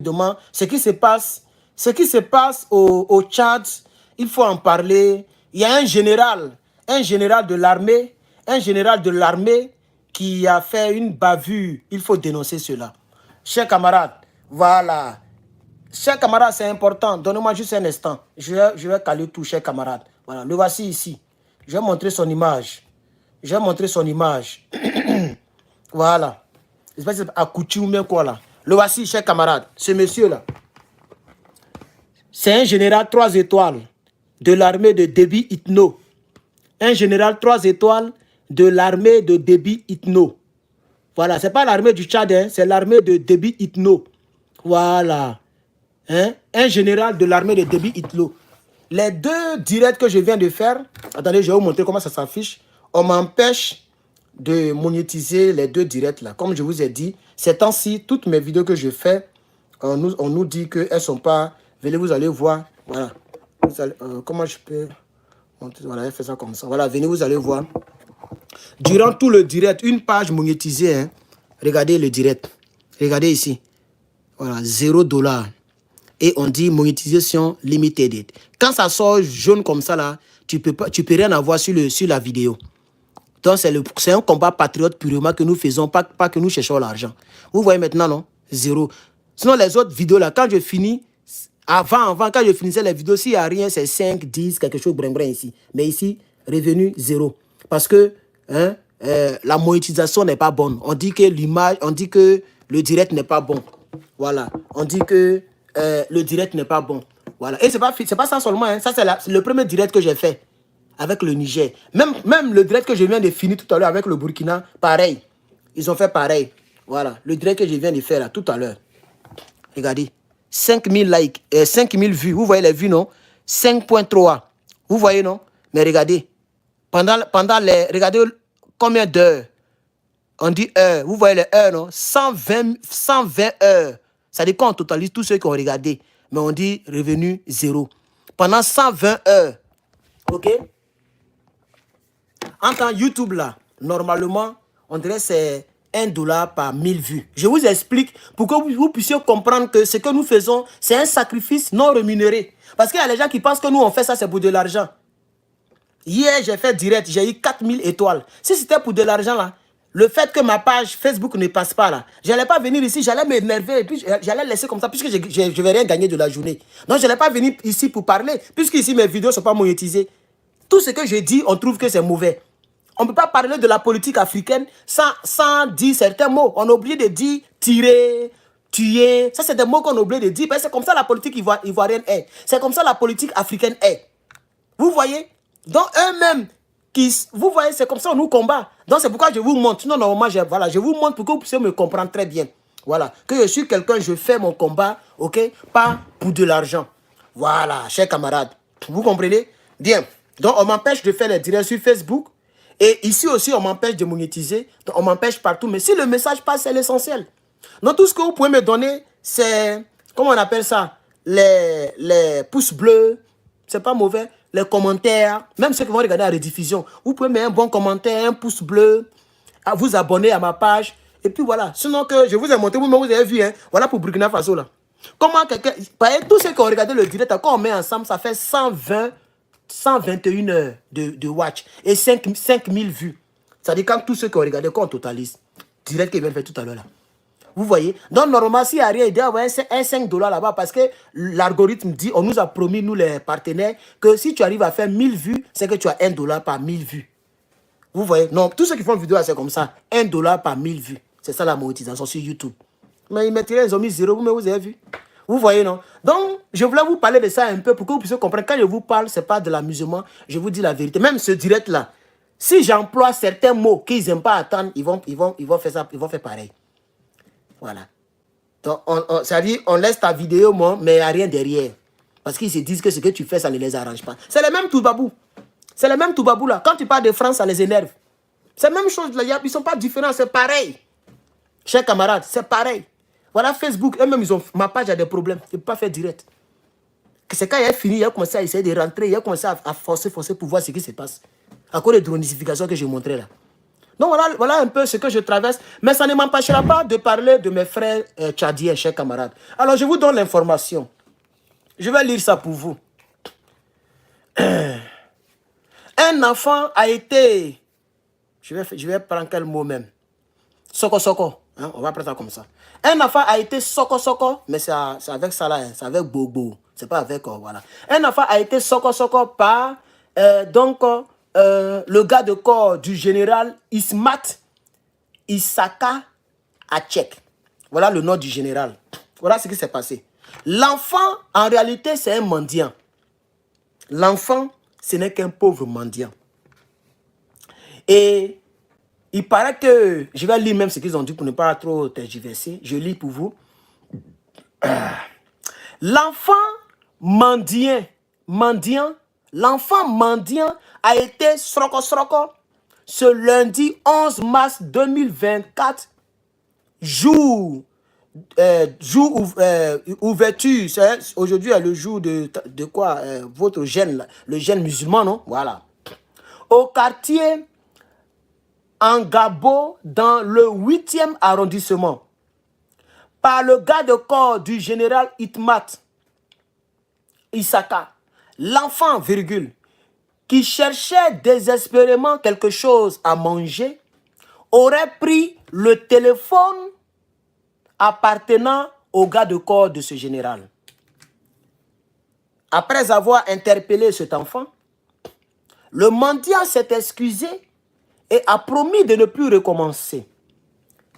rapidement ce qui se passe au Tchad, il faut en parler. Il y a un général de l'armée qui a fait une bavure. Il faut dénoncer cela. Chers camarades, voilà. Chers camarades, c'est important. Donnez-moi juste un instant. Je vais caler tout, chers camarades. Voilà, le voici ici. Je vais montrer son image. Voilà. Je sais pas si c'est à Kouchi ou bien quoi là. Le voici, chers camarades. Ce monsieur-là. C'est un général 3 étoiles de l'armée de Déby Itno. Un général 3 étoiles de l'armée de Déby Itno. Voilà, c'est pas l'armée du Tchad, hein, c'est l'armée de Déby Itno. Voilà. Hein? Un général de l'armée de Déby Itno. Les deux directs que je viens de faire, attendez, je vais vous montrer comment ça s'affiche. On m'empêche de monétiser les deux directs là. Comme je vous ai dit, ces temps-ci, toutes mes vidéos que je fais, on nous dit qu'elles ne sont pas... Venez, vous allez voir. Voilà. Vous allez, comment je peux... Voilà, elle fait ça comme ça. Voilà, venez, vous allez voir. Durant tout le direct, une page monétisée. Hein. Regardez le direct. Regardez ici. Voilà, $0. Et on dit monétisation limited. Quand ça sort jaune comme ça, là, tu peux rien avoir sur la vidéo. Donc, c'est un combat patriote purement que nous faisons, pas que nous cherchons l'argent. Vous voyez maintenant, non? 0. Sinon, les autres vidéos, là, quand je finis, avant, quand je finissais les vidéos, s'il n'y a rien, c'est 5, 10, quelque chose, brin ici. Mais ici, revenu 0. Parce que hein, la monétisation n'est pas bonne. On dit que l'image, on dit que le direct n'est pas bon. Voilà. On dit que le direct n'est pas bon. Voilà. Et c'est pas ça seulement. Hein. Ça, c'est le premier direct que j'ai fait avec le Niger. Même le direct que je viens de finir tout à l'heure avec le Burkina, pareil. Ils ont fait pareil. Voilà. Le direct que je viens de faire là, tout à l'heure. Regardez. 5000 likes, 5000 vues. Vous voyez les vues, non? 5.3. Vous voyez, non? Mais regardez. Pendant les... Regardez combien d'heures. On dit heures. Vous voyez les heures, non? 120 heures. Ça dit qu'on totalise tous ceux qui ont regardé. Mais on dit revenu 0. Pendant 120 heures. OK? En tant YouTube, là, normalement, on dirait que c'est $1 par 1000 vues. Je vous explique pour que vous puissiez comprendre que ce que nous faisons, c'est un sacrifice non rémunéré. Parce qu'il y a les gens qui pensent que nous, on fait ça, c'est pour de l'argent. Hier, j'ai fait direct, j'ai eu 4000 étoiles. Si c'était pour de l'argent, là, le fait que ma page Facebook ne passe pas, là, je n'allais pas venir ici, j'allais m'énerver et puis j'allais laisser comme ça, puisque je ne vais rien gagner de la journée. Donc, je n'allais pas venir ici pour parler, puisque ici, mes vidéos ne sont pas monétisées. Tout ce que je dis, on trouve que c'est mauvais. On ne peut pas parler de la politique africaine sans dire certains mots. On est obligé de dire tirer, tuer. Ça, c'est des mots qu'on est obligé de dire. C'est comme ça la politique ivoirienne est. C'est comme ça la politique africaine est. Vous voyez? Donc, eux-mêmes, vous voyez, c'est comme ça qu'on nous combat. Donc, c'est pourquoi je vous montre. Non, normalement, je vous montre pour que vous puissiez me comprendre très bien. Voilà. Que je suis quelqu'un, je fais mon combat, ok? Pas pour de l'argent. Voilà, chers camarades. Vous comprenez? Bien. Donc, on m'empêche de faire les directs sur Facebook. Et ici aussi, on m'empêche de monétiser. Donc, on m'empêche partout. Mais si le message passe, c'est l'essentiel. Donc, tout ce que vous pouvez me donner, c'est... Comment on appelle ça? Les pouces bleus. C'est pas mauvais. Les commentaires. Même ceux qui vont regarder la rediffusion. Vous pouvez mettre un bon commentaire, un pouce bleu. À vous abonner à ma page. Et puis voilà. Sinon que je vous ai montré, vous avez vu. Hein, voilà pour Burkina Faso là. Comment quelqu'un... Tous ceux qui ont regardé le direct, quand on met ensemble, ça fait 121 heures de watch et 5000 vues. C'est-à-dire quand tous ceux qui ont regardé, quand on totalise, direct qu'il vient de faire tout à l'heure là. Vous voyez? Donc normalement, s'il n'y a rien, il doit y avoir un $5 là-bas parce que l'algorithme dit, on nous a promis, nous les partenaires, que si tu arrives à faire 1000 vues, c'est que tu as $1 par 1000 vues. Vous voyez? Non, tous ceux qui font une vidéo, c'est comme ça. $1 par 1000 vues. C'est ça la monétisation sur YouTube. Mais ils ont mis 0, vous avez vu? Vous voyez, non? Donc, je voulais vous parler de ça un peu pour que vous puissiez comprendre. Quand je vous parle, ce n'est pas de l'amusement. Je vous dis la vérité. Même ce direct-là, si j'emploie certains mots qu'ils n'aiment pas attendre, ils vont faire ça, ils vont faire pareil. Voilà. Donc, c'est-à-dire, on laisse ta vidéo, moi, mais il n'y a rien derrière. Parce qu'ils se disent que ce que tu fais, ça ne les arrange pas. C'est les mêmes Toubabou. C'est les mêmes Toubabou, là. Quand tu parles de France, ça les énerve. C'est la même chose, là. Ils ne sont pas différents, c'est pareil. Chers camarades, c'est pareil. Voilà, Facebook, eux-mêmes, ma page a des problèmes. Je ne peux pas faire direct. C'est quand il a fini, il a commencé à essayer de rentrer, il a commencé à forcer pour voir ce qui se passe. À cause des dronifications que je montrais là. Donc voilà un peu ce que je traverse. Mais ça ne m'empêchera pas de parler de mes frères tchadiens, chers camarades. Alors je vous donne l'information. Je vais lire ça pour vous. Un enfant a été... Je vais prendre quel mot même? Soko soko. Hein, on va prendre ça comme ça. Un enfant a été soko soko, mais c'est avec ça là, hein, c'est avec bobo. C'est pas avec... voilà. Un enfant a été soko soko par... le gars de corps du général Ismat Isaka Achek. Voilà le nom du général. Voilà ce qui s'est passé. L'enfant, en réalité, c'est un mendiant. L'enfant, ce n'est qu'un pauvre mendiant. Et il paraît que, je vais lire même ce qu'ils ont dit pour ne pas trop tergiverser. Je lis pour vous. L'enfant mendiant, l'enfant mendiant a été sroko ce lundi 11 mars 2024, jour ouverture. Aujourd'hui est le jour de quoi? Votre gène, le gène musulman, non? Voilà. Au quartier Angabo, dans le 8e arrondissement, par le garde de corps du général Itmat Isaka, l'enfant, virgule, qui cherchait désespérément quelque chose à manger, aurait pris le téléphone appartenant au garde de corps de ce général. Après avoir interpellé cet enfant, le mendiant s'est excusé et a promis de ne plus recommencer.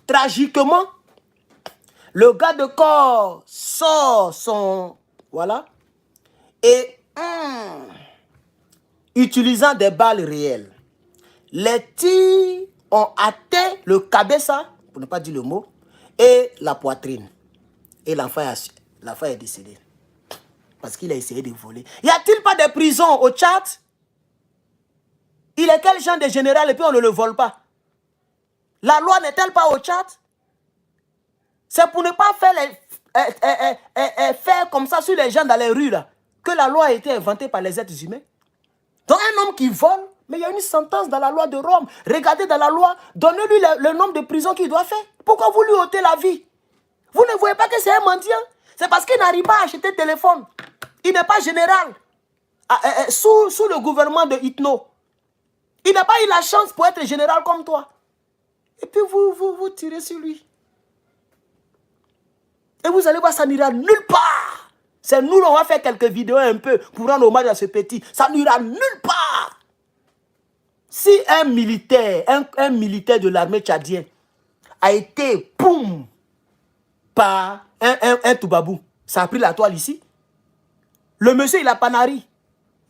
Tragiquement, le garde de corps sort son... Voilà. Et utilisant des balles réelles, les tirs ont atteint le cabessa, pour ne pas dire le mot, et la poitrine. Et l'enfant est décédé. Parce qu'il a essayé de voler. Y a-t-il pas de prison au Tchad? Il est quel genre de général et puis on ne le vole pas? La loi n'est-elle pas au Tchad? C'est pour ne pas faire comme ça sur les gens dans les rues là, que la loi a été inventée par les êtres humains. Donc un homme qui vole, mais il y a une sentence dans la loi de Rome. Regardez dans la loi, donnez-lui le nombre de prisons qu'il doit faire. Pourquoi vous lui ôtez la vie? Vous ne voyez pas que c'est un mendiant? C'est parce qu'il n'arrive pas à acheter téléphone. Il n'est pas général. Sous le gouvernement de Hitno. Il n'a pas eu la chance pour être général comme toi. Et puis vous tirez sur lui. Et vous allez voir, ça n'ira nulle part. C'est nous, on va faire quelques vidéos un peu pour rendre hommage à ce petit. Ça n'ira nulle part. Si un militaire de l'armée tchadienne a été, poum, par un Toubabou, ça a pris la toile ici. Le monsieur, il a panari.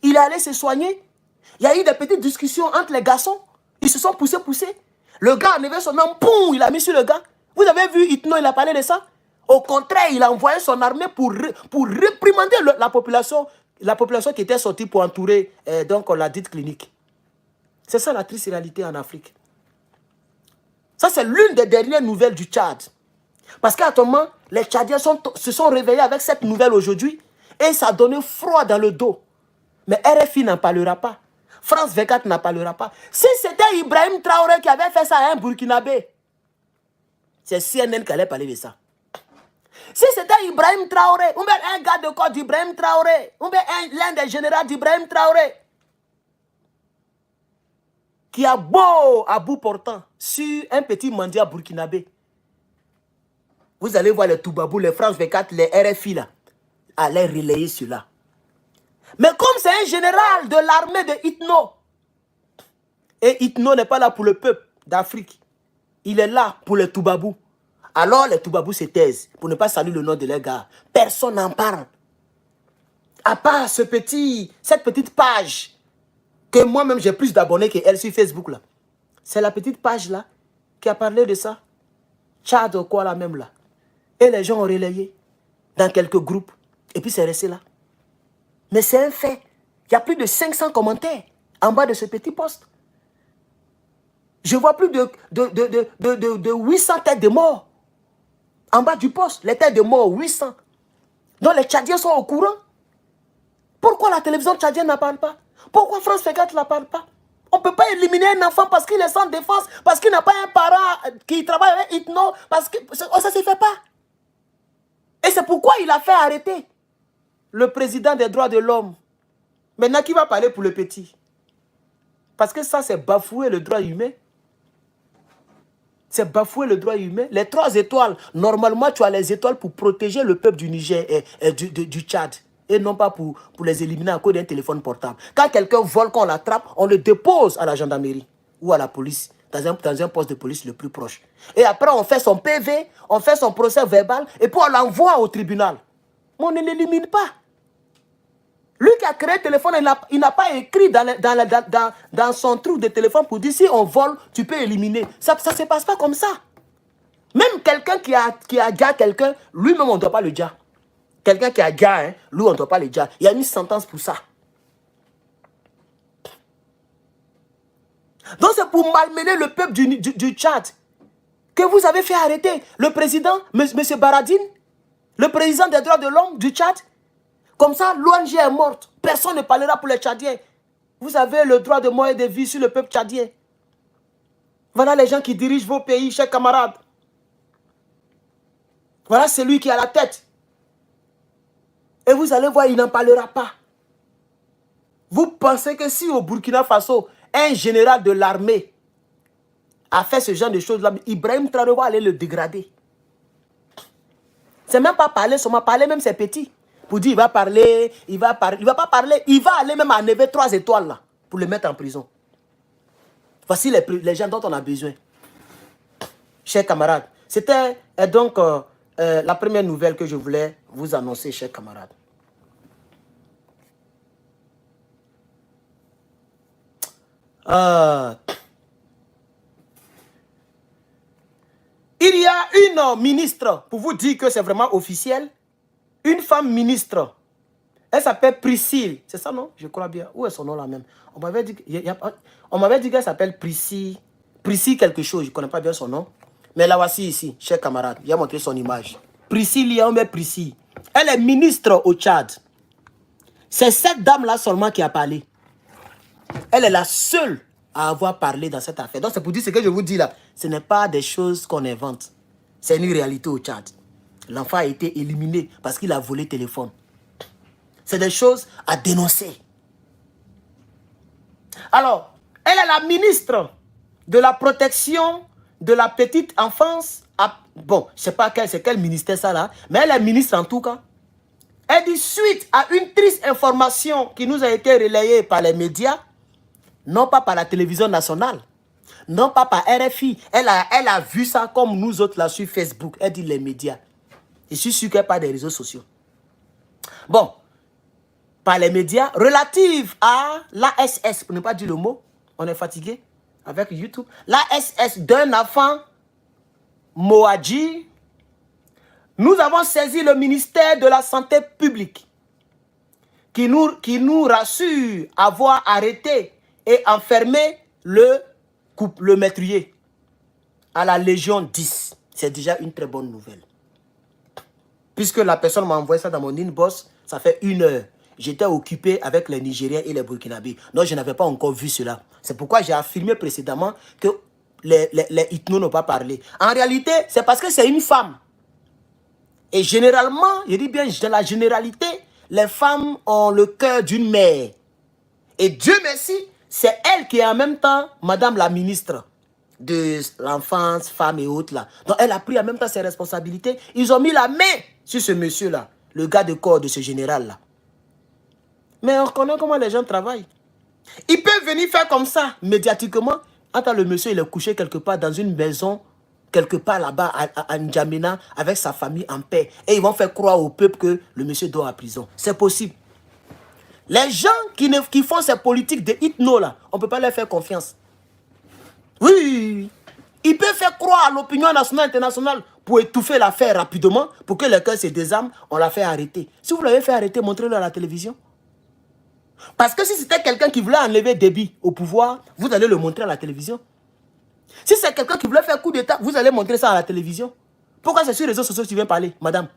Il est allé se soigner. Il y a eu des petites discussions entre les garçons. Ils se sont poussés. Le gars a enlevé son homme, poum, il a mis sur le gars. Vous avez vu Hitno, il a parlé de ça. Au contraire, il a envoyé son armée pour réprimander la population qui était sortie pour entourer donc la dite clinique. C'est ça la triste réalité en Afrique. Ça, c'est l'une des dernières nouvelles du Tchad. Parce qu'à ce moment, les Tchadiens se sont réveillés avec cette nouvelle aujourd'hui et ça a donné froid dans le dos. Mais RFI n'en parlera pas. France 24 n'en parlera pas. Si c'était Ibrahim Traoré qui avait fait ça à un Burkinabé, c'est CNN qui allait parler de ça. Si c'était Ibrahim Traoré, ou bien un gars de corps d'Ibrahim Traoré, ou bien l'un des généraux d'Ibrahim Traoré, qui a beau à bout portant sur un petit mendiant burkinabé, vous allez voir les Toubabou, les France 24, les RFI là, allaient relayer cela. Mais comme c'est un général de l'armée de Hitno, et Hitno n'est pas là pour le peuple d'Afrique, il est là pour les Toubabou. Alors les Toubabou se taisent pour ne pas saluer le nom de leur gars. Personne n'en parle. À part cette petite page que moi-même j'ai plus d'abonnés qu'elle sur Facebook là. C'est la petite page là qui a parlé de ça. Tchad ou quoi là même là. Et les gens ont relayé dans quelques groupes. Et puis c'est resté là. Mais c'est un fait. Il y a plus de 500 commentaires en bas de ce petit post. Je vois plus de 800 têtes de morts. En bas du poste, les têtes de morts, 800. Donc les Tchadiens sont au courant. Pourquoi la télévision tchadienne n'en parle pas? Pourquoi France 24 n'en parle pas? On ne peut pas éliminer un enfant parce qu'il est sans défense, parce qu'il n'a pas un parent qui travaille avec Hypno, parce que ça ne se fait pas. Et c'est pourquoi il a fait arrêter le président des droits de l'homme. Maintenant, qui va parler pour le petit? Parce que ça, c'est bafouer le droit humain. C'est bafouer le droit humain. Les 3 étoiles, normalement, tu as les étoiles pour protéger le peuple du Niger et du Tchad. Et non pas pour les éliminer à cause d'un téléphone portable. Quand quelqu'un vole, qu'on l'attrape, on le dépose à la gendarmerie ou à la police, dans un poste de police le plus proche. Et après, on fait son PV, on fait son procès verbal, et puis on l'envoie au tribunal. Mais on ne l'élimine pas. Lui qui a créé le téléphone, il n'a pas écrit dans son truc de téléphone pour dire si on vole, tu peux éliminer. Ça ne se passe pas comme ça. Même quelqu'un qui a déjà quelqu'un, lui-même, on ne doit pas le dire. Quelqu'un qui a déjà, hein, lui, on ne doit pas le dire. Il y a une sentence pour ça. Donc c'est pour malmener le peuple du Tchad que vous avez fait arrêter le président, M. Baradine, le président des droits de l'homme du Tchad. Comme ça, l'ONG est morte. Personne ne parlera pour les Tchadiens. Vous avez le droit de mort et de vie sur le peuple tchadien. Voilà les gens qui dirigent vos pays, chers camarades. Voilà celui qui est à la tête. Et vous allez voir, il n'en parlera pas. Vous pensez que si au Burkina Faso, un général de l'armée a fait ce genre de choses-là, Ibrahim Traoré va aller le dégrader. C'est même pas parler, seulement parler même c'est petit. Pour dire, il va parler, il va pas parler, il va aller même enlever 3 étoiles là, pour le mettre en prison. Voici les gens dont on a besoin. Chers camarades, c'était donc la première nouvelle que je voulais vous annoncer, chers camarades. Il y a une ministre, pour vous dire que c'est vraiment officiel, une femme ministre. Elle s'appelle Priscille. C'est ça, non? Je crois bien. Où est son nom là même? On m'avait dit qu'elle s'appelle Priscille. Priscille quelque chose. Je ne connais pas bien son nom. Mais la voici ici, chers camarades. Il a montré son image. Priscille, on met Priscille. Elle est ministre au Tchad. C'est cette dame-là seulement qui a parlé. Elle est la seule à avoir parlé dans cette affaire. Donc c'est pour dire ce que je vous dis là. Ce n'est pas des choses qu'on invente. C'est une réalité au Tchad. L'enfant a été éliminé parce qu'il a volé le téléphone. C'est des choses à dénoncer. Alors, elle est la ministre de la protection de la petite enfance. Bon, je ne sais pas c'est quel ministère ça là, mais elle est ministre en tout cas. Elle dit suite à une triste information qui nous a été relayée par les médias, non pas par la télévision nationale, non pas par RFI. Elle a vu ça comme nous autres là sur Facebook. Elle dit les médias. Je suis sûr qu'elle parle des réseaux sociaux. Bon, par les médias, relative à l'ASS, pour ne pas dire le mot, on est fatigué avec YouTube. L'ASS d'un enfant, Moadji, nous avons saisi le ministère de la Santé publique qui nous rassure avoir arrêté et enfermé le meurtrier à la Légion 10. C'est déjà une très bonne nouvelle. Puisque la personne m'a envoyé ça dans mon inbox, ça fait 1 heure. J'étais occupé avec les Nigériens et les Burkinabés. Donc, je n'avais pas encore vu cela. C'est pourquoi j'ai affirmé précédemment que les Hypno n'ont pas parlé. En réalité, c'est parce que c'est une femme. Et généralement, je dis bien dans la généralité, les femmes ont le cœur d'une mère. Et Dieu merci, c'est elle qui est en même temps Madame la ministre de l'enfance, femme et autres là. Donc, elle a pris en même temps ses responsabilités. Ils ont mis la main sur ce monsieur-là, le gars de corps de ce général-là. Mais on connaît comment les gens travaillent. Ils peuvent venir faire comme ça, médiatiquement. Attends, le monsieur, il est couché quelque part dans une maison, quelque part là-bas, à N'Djamena, avec sa famille en paix. Et ils vont faire croire au peuple que le monsieur dort à prison. C'est possible. Les gens qui font ces politiques de Hypno, là, on ne peut pas leur faire confiance. Oui, ils peuvent faire croire à l'opinion nationale, internationale, pour étouffer l'affaire rapidement, pour que le cœur se désarme, on l'a fait arrêter. Si vous l'avez fait arrêter, montrez-le à la télévision. Parce que si c'était quelqu'un qui voulait enlever Déby au pouvoir, vous allez le montrer à la télévision. Si c'est quelqu'un qui voulait faire coup d'État, vous allez montrer ça à la télévision. Pourquoi c'est sur les réseaux sociaux que tu viens parler, madame?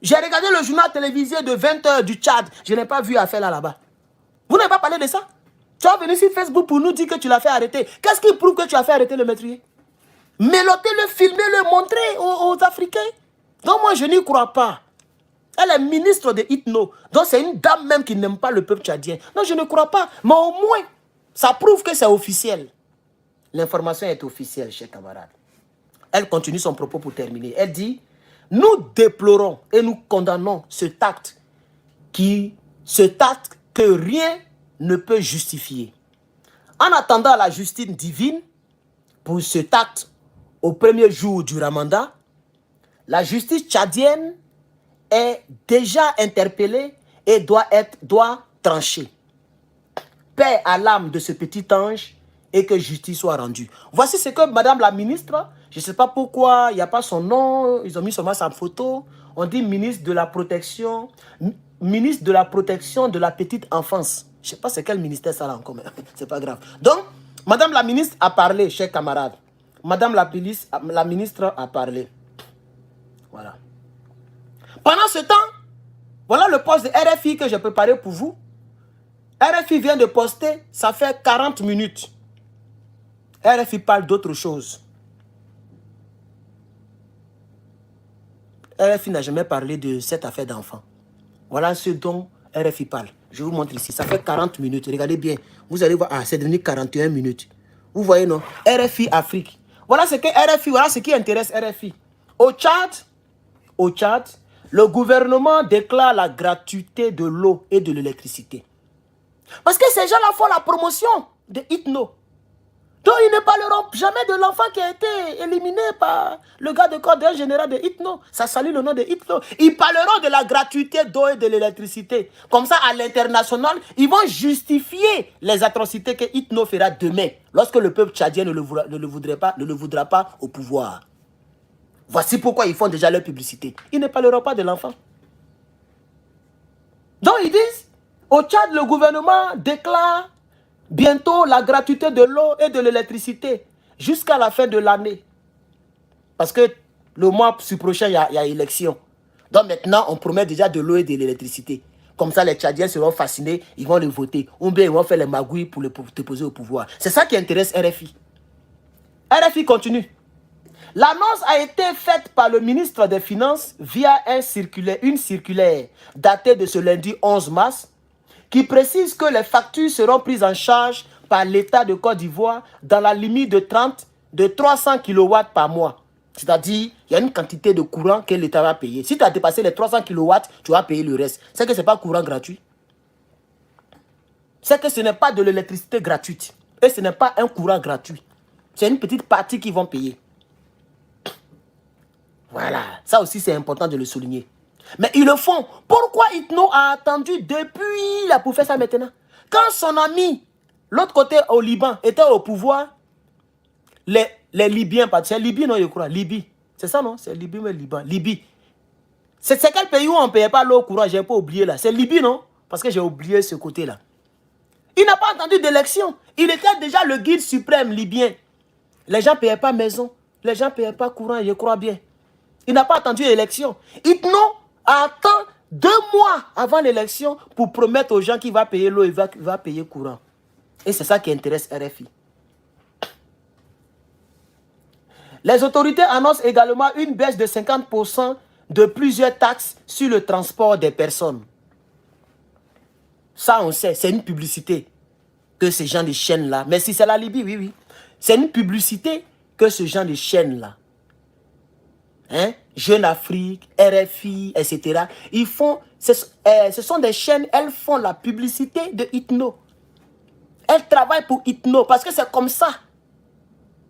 J'ai regardé le journal télévisé de 20 h du Tchad. Je n'ai pas vu affaire là-bas. Vous n'avez pas parlé de ça? Tu vas venir sur Facebook pour nous dire que tu l'as fait arrêter. Qu'est-ce qui prouve que tu as fait arrêter le meurtrier? Mélotez-le, filmez-le, montrez aux Africains. Donc moi, je n'y crois pas. Elle est ministre de Itno. Donc c'est une dame même qui n'aime pas le peuple tchadien. Non, je ne crois pas. Mais au moins, ça prouve que c'est officiel. L'information est officielle, chers camarades. Elle continue son propos pour terminer. Elle dit, nous déplorons et nous condamnons cet acte que rien ne peut justifier. En attendant la justice divine pour cet acte au premier jour du Ramadan, la justice tchadienne est déjà interpellée et doit trancher. Paix à l'âme de ce petit ange et que justice soit rendue. Voici ce que Madame la ministre, je ne sais pas pourquoi, il n'y a pas son nom, ils ont mis seulement sa photo, on dit ministre de la protection de la petite enfance. Je ne sais pas c'est quel ministère ça là encore, mais c'est pas grave. Donc, Madame la ministre a parlé, chers camarades. Madame la ministre a parlé. Voilà. Pendant ce temps, voilà le post de RFI que j'ai préparé pour vous. RFI vient de poster, ça fait 40 minutes. RFI parle d'autre chose. RFI n'a jamais parlé de cette affaire d'enfant. Voilà ce dont RFI parle. Je vous montre ici. Ça fait 40 minutes. Regardez bien. Vous allez voir. Ah, c'est devenu 41 minutes. Vous voyez, non? RFI Afrique. Voilà ce que RFI, voilà ce qui intéresse RFI. Au Tchad, le gouvernement déclare la gratuité de l'eau et de l'électricité. Parce que ces gens-là font la promotion de Itno. Donc ils ne parleront jamais de l'enfant qui a été éliminé par le gars de corps d'un général de Itno. Ça salue le nom de Itno. Ils parleront de la gratuité d'eau et de l'électricité. Comme ça, à l'international, ils vont justifier les atrocités que Itno fera demain, lorsque le peuple tchadien ne le voudra pas au pouvoir. Voici pourquoi ils font déjà leur publicité. Ils ne parleront pas de l'enfant. Donc ils disent, au Tchad, le gouvernement déclare bientôt la gratuité de l'eau et de l'électricité jusqu'à la fin de l'année. Parce que le mois prochain, il y a élection. Donc maintenant, on promet déjà de l'eau et de l'électricité. Comme ça, les Tchadiens seront fascinés, ils vont le voter. Ou bien ils vont faire les magouilles pour le déposer au pouvoir. C'est ça qui intéresse RFI. RFI continue. L'annonce a été faite par le ministre des Finances via une circulaire datée de ce lundi 11 mars qui précise que les factures seront prises en charge par l'État de Côte d'Ivoire dans la limite de 300 kW par mois. C'est-à-dire, il y a une quantité de courant que l'État va payer. Si tu as dépassé les 300 kW, tu vas payer le reste. C'est que ce n'est pas courant gratuit. C'est que ce n'est pas de l'électricité gratuite. Et ce n'est pas un courant gratuit. C'est une petite partie qu'ils vont payer. Voilà, ça aussi c'est important de le souligner. Mais ils le font. Pourquoi Itno a attendu depuis là pour faire ça maintenant? Quand son ami, l'autre côté au Liban, était au pouvoir, les Libyens, c'est Libye non je crois, Libye. C'est ça non? C'est Libye mais Liban, Libye. C'est quel pays où on ne payait pas l'eau courant? J'ai pas oublié là. C'est Libye non? Parce que j'ai oublié ce côté là. Il n'a pas attendu d'élection. Il était déjà le guide suprême libyen. Les gens ne payaient pas maison. Les gens ne payaient pas courant, je crois bien. Il n'a pas attendu l'élection. Itno attend 2 mois avant l'élection pour promettre aux gens qu'il va payer l'eau et va payer courant. Et c'est ça qui intéresse RFI. Les autorités annoncent également une baisse de 50% de plusieurs taxes sur le transport des personnes. Ça, on sait, c'est une publicité que ces gens de chaînes-là, mais si c'est la Libye, oui, oui. C'est une publicité que ce genre de chaînes-là, hein, Jeune Afrique, RFI, etc. Ils font, ce sont des chaînes, elles font la publicité de Itno. Elles travaillent pour Itno parce que c'est comme ça.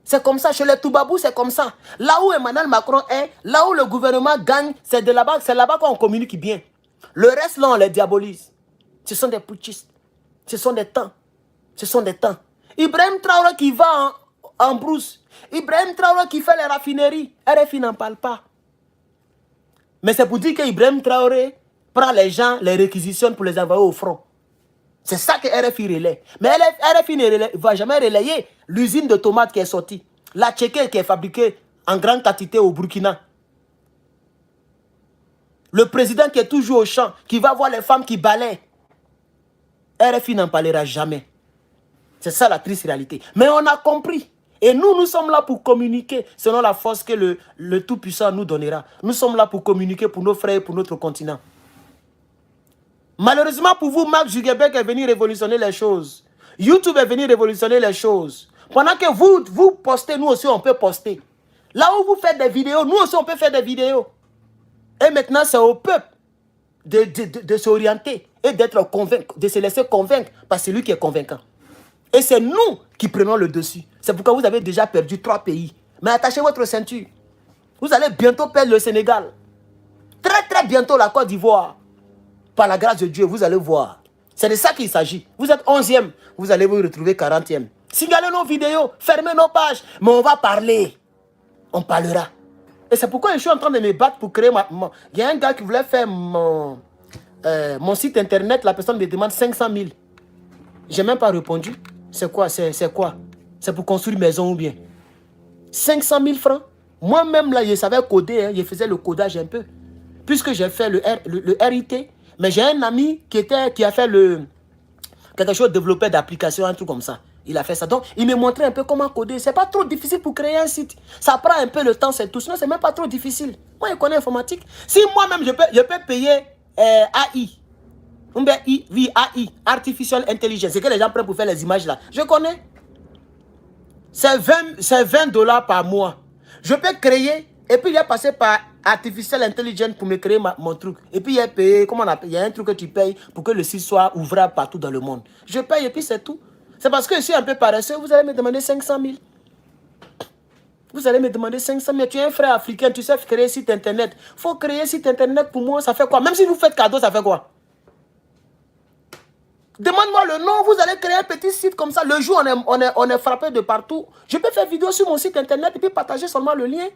C'est comme ça. Chez les Toubabou, c'est comme ça. Là où Emmanuel Macron est, là où le gouvernement gagne, c'est là-bas qu'on communique bien. Le reste, là, on les diabolise. Ce sont des putschistes. Ce sont des temps. Ce sont des temps. Ibrahim Traoré qui va en brousse. Ibrahim Traoré qui fait les raffineries. RFI n'en parle pas. Mais c'est pour dire qu'Ibrahim Traoré prend les gens, les réquisitionne pour les envoyer au front. C'est ça que RFI relaie. Mais RFI ne va jamais relayer l'usine de tomates qui est sortie. La tchéké qui est fabriquée en grande quantité au Burkina. Le président qui est toujours au champ, qui va voir les femmes qui balaient. RFI n'en parlera jamais. C'est ça la triste réalité. Mais on a compris. Et nous, nous sommes là pour communiquer selon la force que le Tout-Puissant nous donnera. Nous sommes là pour communiquer pour nos frères et pour notre continent. Malheureusement pour vous, Mark Zuckerberg est venu révolutionner les choses. YouTube est venu révolutionner les choses. Pendant que vous postez, nous aussi on peut poster. Là où vous faites des vidéos, nous aussi on peut faire des vidéos. Et maintenant c'est au peuple de s'orienter et d'être convaincu, de se laisser convaincre par celui qui est convaincant. Et c'est nous qui prenons le dessus. C'est pourquoi vous avez déjà perdu 3 pays. Mais attachez votre ceinture. Vous allez bientôt perdre le Sénégal. Très bientôt la Côte d'Ivoire. Par la grâce de Dieu, vous allez voir. C'est de ça qu'il s'agit. Vous êtes 11e, vous allez vous retrouver 40e. Signalez nos vidéos, fermez nos pages, mais on va parler. On parlera. Et c'est pourquoi je suis en train de me battre pour créer Il y a un gars qui voulait faire mon site internet, la personne me demande 500 000. Je n'ai même pas répondu. C'est quoi? C'est quoi? C'est pour construire une maison ou bien? 500 000 francs? Moi-même, là, je savais coder, hein, je faisais le codage un peu. Puisque j'ai fait le RIT, mais j'ai un ami qui a fait quelque chose de développeur d'application, un truc comme ça. Il a fait ça. Donc, il me montrait un peu comment coder. C'est pas trop difficile pour créer un site. Ça prend un peu le temps, c'est tout. Sinon, c'est même pas trop difficile. Moi, je connais l'informatique. Si moi-même, je peux payer AI, AI, Artificial Intelligence, c'est que les gens prennent pour faire les images là. Je connais. C'est 20 $ par mois. Je peux créer, et puis il est passé par Artificial Intelligence pour me créer mon truc. Et puis il est payé, comment on appelle, il y a un truc que tu payes pour que le site soit ouvrable partout dans le monde. Je paye et puis c'est tout. C'est parce que je suis un peu paresseux, vous allez me demander 500 000. Vous allez me demander 500 000. Tu es un frère africain, tu sais créer un site internet. Il faut créer un site internet pour moi, ça fait quoi? Même si vous faites cadeau, ça fait quoi? Demande-moi le nom, vous allez créer un petit site comme ça. Le jour où on est frappé de partout, je peux faire vidéo sur mon site internet et puis partager seulement le lien.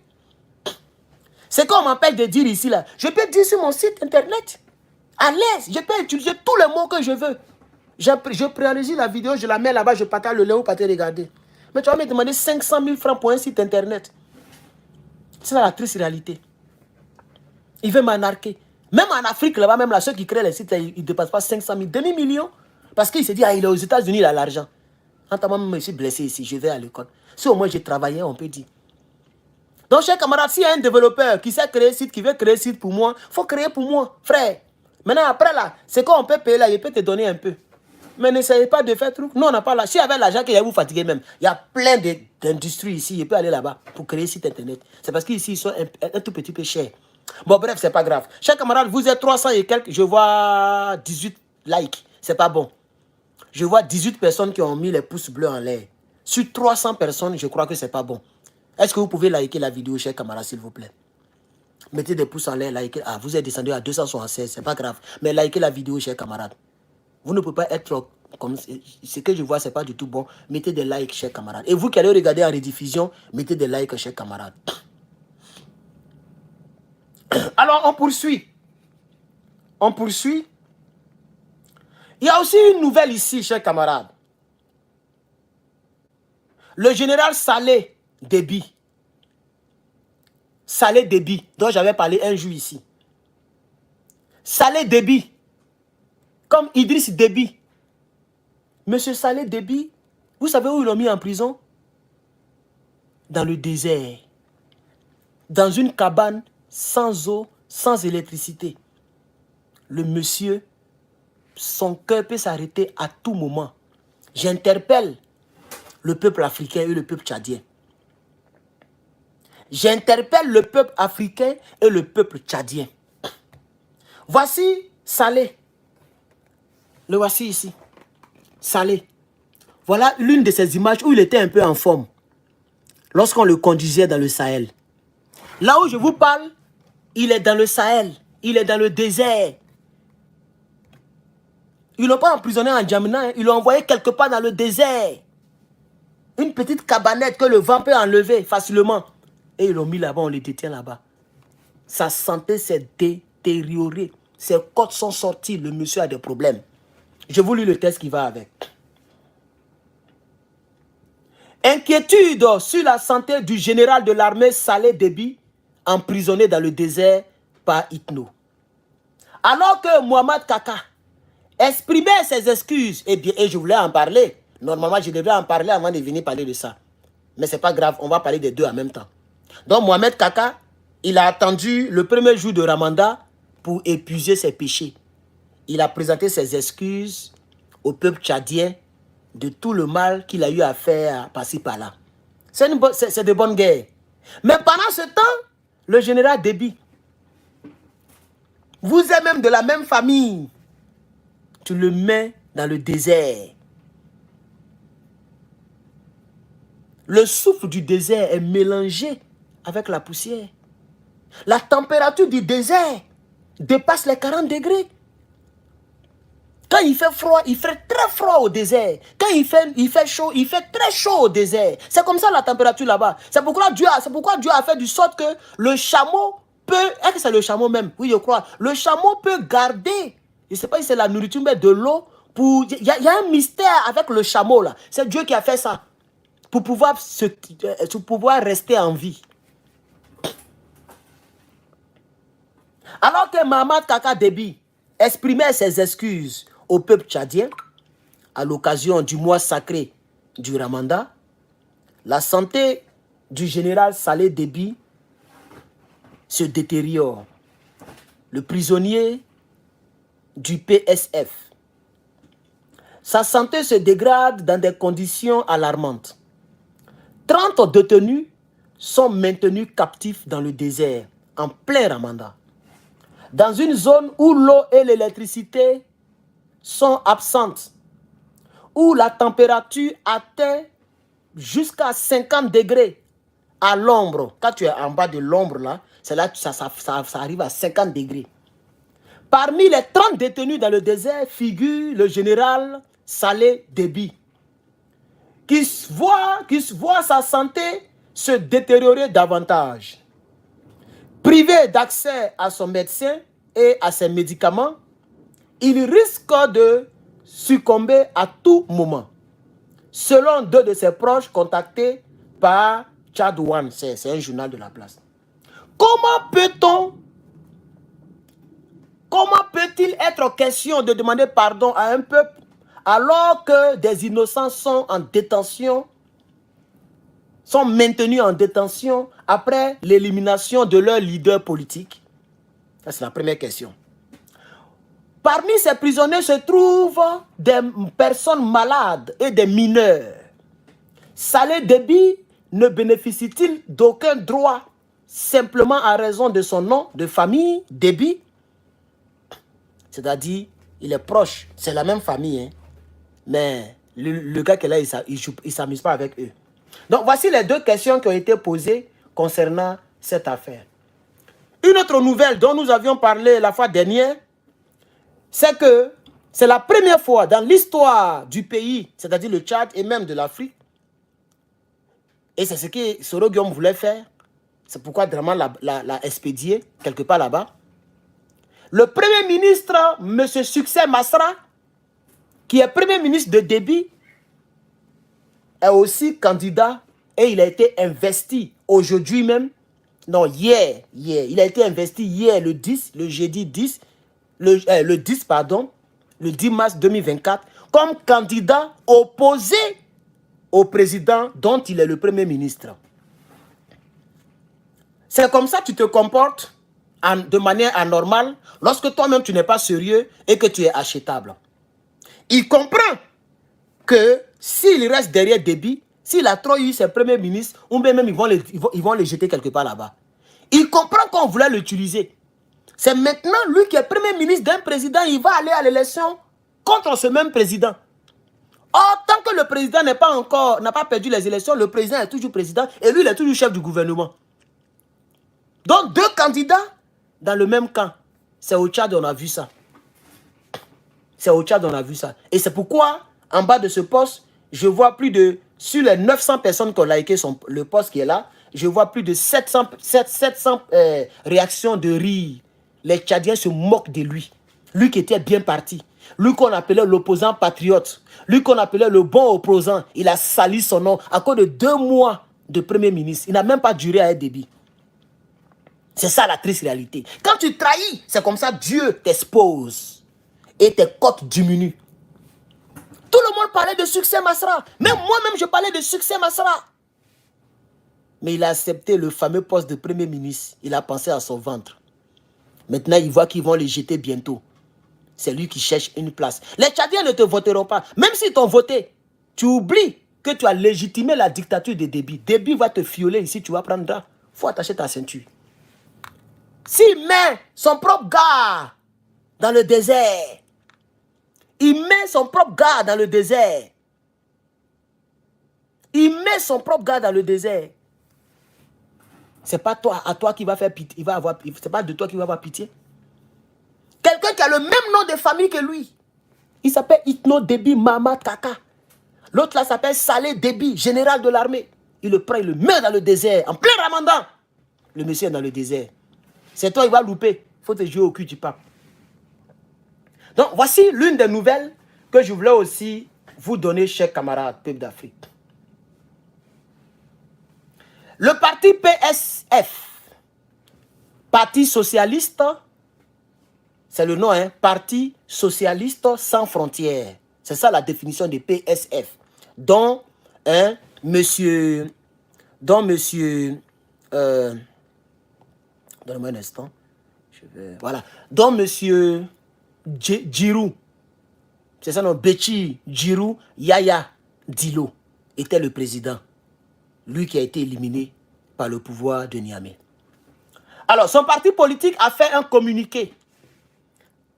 C'est comme on m'appelle de dire ici là. Je peux dire sur mon site internet, à l'aise. Je peux utiliser tous les mots que je veux. Je préenregistre la vidéo, je la mets là-bas, je partage le lien ou pas te regarder. Mais tu vas me demander 500 000 francs pour un site internet. C'est la triste réalité. Il veut m'anarquer. Même en Afrique, là-bas, même là, ceux qui créent les sites, là, ils ne dépassent pas 500 000, demi-millions. Parce qu'il se dit, ah, il est aux États-Unis, il a l'argent. Moi, je suis blessé ici, je vais à l'école. Si au moins j'ai travaillé, on peut dire. Donc, chers camarades, s'il y a un développeur qui sait créer un site, qui veut créer un site pour moi, il faut créer pour moi, frère. Maintenant, après là, c'est qu'on peut payer là, il peut te donner un peu. Mais n'essayez pas de faire truc. Nous, on n'a pas là. Si avec l'argent qu'il y a, vous fatiguez même. Il y a plein d'industries ici. Il peut aller là-bas pour créer un site internet. C'est parce qu'ici, ils sont un tout petit peu chers. Bon, bref, c'est pas grave. Chers camarades, vous êtes 300 et quelques. Je vois 18 likes. C'est pas bon. Je vois 18 personnes qui ont mis les pouces bleus en l'air. Sur 300 personnes, je crois que c'est pas bon. Est-ce que vous pouvez liker la vidéo, chers camarades, s'il vous plaît? Mettez des pouces en l'air, likez. Ah, vous êtes descendu à 276, c'est pas grave. Mais likez la vidéo, chers camarades. Vous ne pouvez pas être comme... Ce que je vois, c'est pas du tout bon. Mettez des likes, chers camarades. Et vous qui allez regarder en rediffusion, mettez des likes, chers camarades. Alors, on poursuit. On poursuit. Il y a aussi une nouvelle ici, chers camarades. Le général Saleh Déby. Saleh Déby, dont j'avais parlé un jour ici. Saleh Déby. Comme Idriss Déby. Monsieur Saleh Déby, vous savez où ils l'ont mis en prison? Dans le désert. Dans une cabane sans eau, sans électricité. Le monsieur, son cœur peut s'arrêter à tout moment. J'interpelle le peuple africain et le peuple tchadien. J'interpelle le peuple africain et le peuple tchadien. Voici Saleh. Le voici ici. Saleh. Voilà l'une de ces images où il était un peu en forme. Lorsqu'on le conduisait dans le Sahel. Là où je vous parle, il est dans le Sahel. Il est dans le désert. Ils ne l'ont pas emprisonné en Djamena. Ils l'ont envoyé quelque part dans le désert. Une petite cabanette que le vent peut enlever facilement. Et ils l'ont mis là-bas, on le détient là-bas. Sa santé s'est détériorée. Ses côtes sont sorties. Le monsieur a des problèmes. Je vous lis le texte qui va avec. Inquiétude sur la santé du général de l'armée Saleh Déby, emprisonné dans le désert par Itno. Alors que Mohamed Kaka exprimait ses excuses, et je voulais en parler, Normalement, je devrais en parler avant de venir parler de ça. Mais ce n'est pas grave, on va parler des deux en même temps. Donc, Mohamed Kaka, il a attendu le premier jour de Ramadan pour épuiser ses péchés. Il a présenté ses excuses au peuple tchadien de tout le mal qu'il a eu à faire par-ci par-là. C'est de bonnes guerres. Mais pendant ce temps, le général Déby, vous êtes même de la même famille. Tu le mets dans le désert. Le souffle du désert est mélangé avec la poussière. La température du désert dépasse les 40 degrés. Quand il fait froid, il fait très froid au désert. Quand il fait chaud, il fait très chaud au désert. C'est comme ça la température là-bas. C'est pourquoi Dieu a fait du sorte que le chameau peut... Est-ce que c'est le chameau même? Oui, je crois. Le chameau peut garder, je ne sais pas si c'est la nourriture, mais de l'eau. Il y a un mystère avec le chameau là. C'est Dieu qui a fait ça. Pour pouvoir rester en vie. Alors que Mohamed Kaka Déby exprimait ses excuses au peuple tchadien à l'occasion du mois sacré du Ramadan, la santé du général Saleh Déby se détériore. Le prisonnier du PSF. Sa santé se dégrade dans des conditions alarmantes. 30 détenus sont maintenus captifs dans le désert en plein Ramadan. Dans une zone où l'eau et l'électricité sont absentes, où la température atteint jusqu'à 50 degrés à l'ombre. Quand tu es en bas de l'ombre, là, c'est là que ça arrive à 50 degrés. Parmi les 30 détenus dans le désert figure le général Saleh Déby, qui voit sa santé se détériorer davantage. Privé d'accès à son médecin et à ses médicaments, il risque de succomber à tout moment. Selon 2 de ses proches contactés par Tchad One, c'est un journal de la place. Comment peut-il être question de demander pardon à un peuple alors que des innocents sont en détention, sont maintenus en détention après l'élimination de leur leader politique? Ça, c'est la première question. Parmi ces prisonniers se trouvent des personnes malades et des mineurs. Saleh Déby ne bénéficie-t-il d'aucun droit simplement à raison de son nom de famille, Déby? C'est-à-dire, il est proche, c'est la même famille, hein? Mais le gars qui est là, il ne s'amuse pas avec eux. Donc, voici les 2 questions qui ont été posées concernant cette affaire. Une autre nouvelle dont nous avions parlé la fois dernière, c'est que c'est la première fois dans l'histoire du pays, c'est-à-dire le Tchad et même de l'Afrique, et c'est ce que Soro Guillaume voulait faire, c'est pourquoi Draman l'a expédié quelque part là-bas. Le premier ministre, M. Succès Masra, qui est premier ministre de Déby, est aussi candidat et il a été investi aujourd'hui même, non hier, il a été investi hier le 10, le jeudi 10, le 10 mars 2024, comme candidat opposé au président dont il est le premier ministre. C'est comme ça que tu te comportes de manière anormale lorsque toi-même tu n'es pas sérieux et que tu es achetable. Il comprend que s'il reste derrière Déby, s'il a trop eu ses premiers ministres, ou bien même ils vont les jeter quelque part là-bas. Il comprend qu'on voulait l'utiliser. C'est maintenant lui qui est premier ministre d'un président, il va aller à l'élection contre ce même président. Or, tant que le président n'a pas perdu les élections, le président est toujours président et lui, il est toujours chef du gouvernement. Donc, 2 candidats dans le même camp. C'est au Tchad, on a vu ça. C'est au Tchad, on a vu ça. Et c'est pourquoi, en bas de ce poste, je vois plus de... Sur les 900 personnes qui ont liké le poste qui est là, je vois plus de 700 réactions de rire. Les Tchadiens se moquent de lui. Lui qui était bien parti. Lui qu'on appelait l'opposant patriote. Lui qu'on appelait le bon opposant. Il a sali son nom à cause de 2 mois de premier ministre. Il n'a même pas duré à être Déby. C'est ça la triste réalité. Quand tu trahis, c'est comme ça Dieu t'expose. Et tes cotes diminuent. Tout le monde parlait de succès Masra. Même moi-même, je parlais de succès Masra. Mais il a accepté le fameux poste de Premier ministre. Il a pensé à son ventre. Maintenant, il voit qu'ils vont le jeter bientôt. C'est lui qui cherche une place. Les Tchadiens ne te voteront pas. Même s'ils t'ont voté, tu oublies que tu as légitimé la dictature de Déby. Déby va te fioler ici, tu vas prendre drap. Il faut attacher ta ceinture. S'il met son propre gars dans le désert, il met son propre gars dans le désert. Il met son propre gars dans le désert. C'est pas toi, à toi qui va faire pitié. Il va avoir, c'est pas de toi qui va avoir pitié. Quelqu'un qui a le même nom de famille que lui. Il s'appelle Itno Déby Mahamat Kaka. L'autre là s'appelle Saleh Déby, général de l'armée. Il le prend, il le met dans le désert, en plein ramadan. Le monsieur est dans le désert. C'est toi, il va louper. Il faut te jouer au cul du pape. Donc, voici l'une des nouvelles que je voulais aussi vous donner, chers camarades, peuple d'Afrique. Le parti PSF, Parti Socialiste, c'est le nom, hein, Parti Socialiste Sans Frontières. C'est ça la définition de PSF. Dont, hein, monsieur, donnez-moi un instant. Voilà. Dont monsieur Djirou, c'est ça non, Béchi Djirou Yaya Dilo était le président. Lui qui a été éliminé par le pouvoir de Niamey. Alors, son parti politique a fait un communiqué.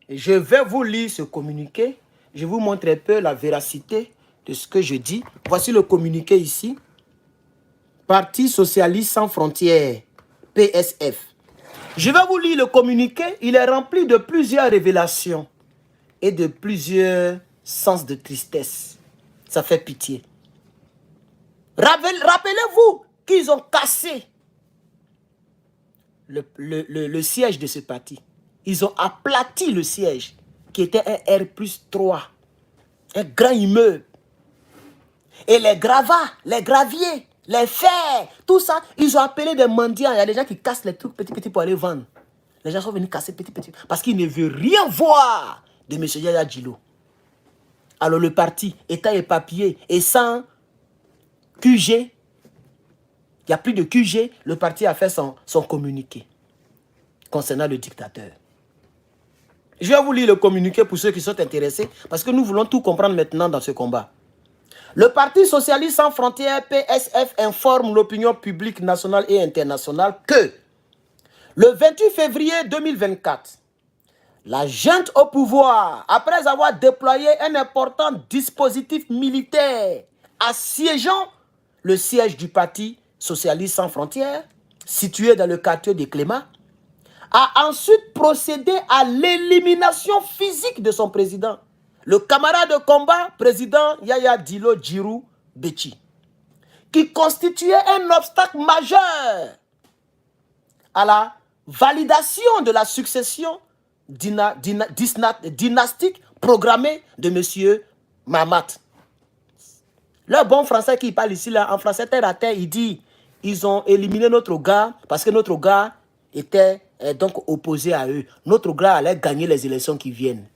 Je vais vous lire ce communiqué. Je vous montre un peu la véracité de ce que je dis. Voici le communiqué ici. Parti Socialiste Sans Frontières, PSF. Je vais vous lire le communiqué. Il est rempli de plusieurs révélations et de plusieurs sens de tristesse. Ça fait pitié. Rappelez-vous qu'ils ont cassé le siège de ce parti. Ils ont aplati le siège, qui était un R+3, un grand immeuble. Et les gravats, les graviers, les fers, tout ça, ils ont appelé des mendiants. Il y a des gens qui cassent les trucs petits pour aller vendre. Les gens sont venus casser petit, parce qu'ils ne veulent rien voir de M. Yaya Dilo. Alors le parti, étant éparpillé et sans QG, il n'y a plus de QG, le parti a fait son communiqué concernant le dictateur. Je vais vous lire le communiqué pour ceux qui sont intéressés, parce que nous voulons tout comprendre maintenant dans ce combat. Le Parti Socialiste Sans Frontières, PSF, informe l'opinion publique nationale et internationale que le 28 février 2024, la junte au pouvoir, après avoir déployé un important dispositif militaire assiégeant le siège du Parti Socialiste Sans Frontières, situé dans le quartier de Cléma, a ensuite procédé à l'élimination physique de son président, le camarade de combat, président Yaya Dilo Djirou Béchi, qui constituait un obstacle majeur à la validation de la succession dynastique programmée de M. Mahamat. Le bon français qui parle ici, là, en français terre à terre, il dit ils ont éliminé notre gars parce que notre gars était donc opposé à eux. Notre gars allait gagner les élections qui viennent.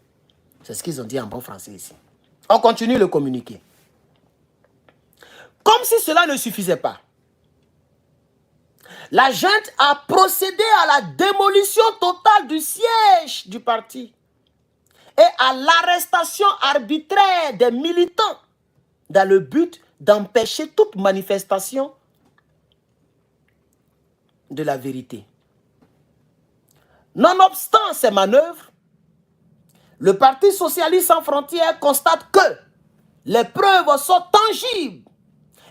C'est ce qu'ils ont dit en bon français ici. On continue le communiqué. Comme si cela ne suffisait pas, la junte a procédé à la démolition totale du siège du parti et à l'arrestation arbitraire des militants dans le but d'empêcher toute manifestation de la vérité. Nonobstant ces manœuvres, le Parti Socialiste Sans Frontières constate que les preuves sont tangibles